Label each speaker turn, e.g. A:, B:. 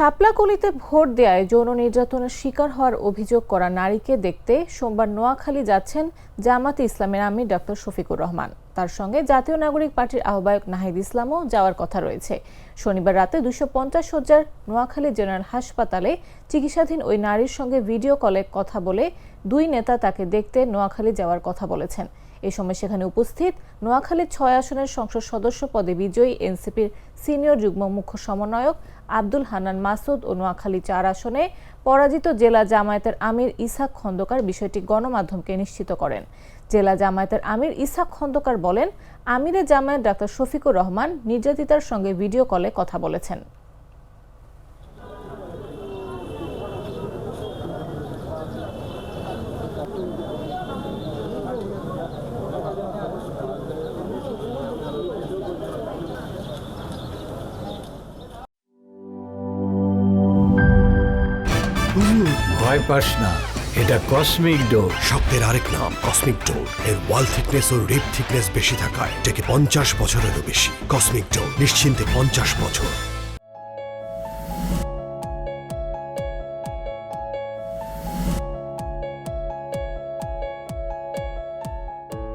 A: শাপলাকলিতে vote দেয়ায় যৌন নির্যাতনের শিকার হওয়ার অভিযোগ করা নারীকে দেখতে সোমবার নোয়াখালী যাচ্ছেন জামাতে ইসলামের আমির ডক্টর শফিকুর রহমান। তার সঙ্গে জাতীয় নাগরিক পার্টির আহ্বায়ক নাহিদ ইসলামও যাওয়ার কথা রয়েছে। শনিবার রাতে 250 শয্যার নোয়াখালী জেনারেল হাসপাতালে চিকিৎসাধীন ওই নারীর সঙ্গে ভিডিও কলে কথা বলে দুই নেতা তাকে দেখতে নোয়াখালী যাওয়ার কথা বলেছেন। এই সময় সেখানে উপস্থিত নোয়াখালী 6 আসনের সংসদ সদস্য পদে বিজয়ী এনসিপির সিনিয়র যুগ্ম মুখ্য সমন্বয়ক আব্দুল হান্নান মাসুদ ও নোয়াখালী 4 আসনে পরাজিত জেলা জামায়াতের আমির ইসহাক খন্দকার বিষয়টি গণমাধ্যমকে নিশ্চিত করেন। জেলা জামায়াতের আমির ইসহাক খন্দকার বলেন, আমিরে জামায়াত ডাক্তার শফিকুর রহমান নির্যাতিতার সঙ্গে ভিডিও কলে কথা বলেছেন।
B: ভয় পাস না, এটা কসমিক ডোর।
C: শব্দের আরেক নাম কসমিক ডোর। এর ওয়াল থিকনেস ও রিপ থিকনেস বেশি থাকায় এটাকে 50 বছরেরও বেশি। কসমিক ডোর, নিশ্চিন্তে 50 বছর।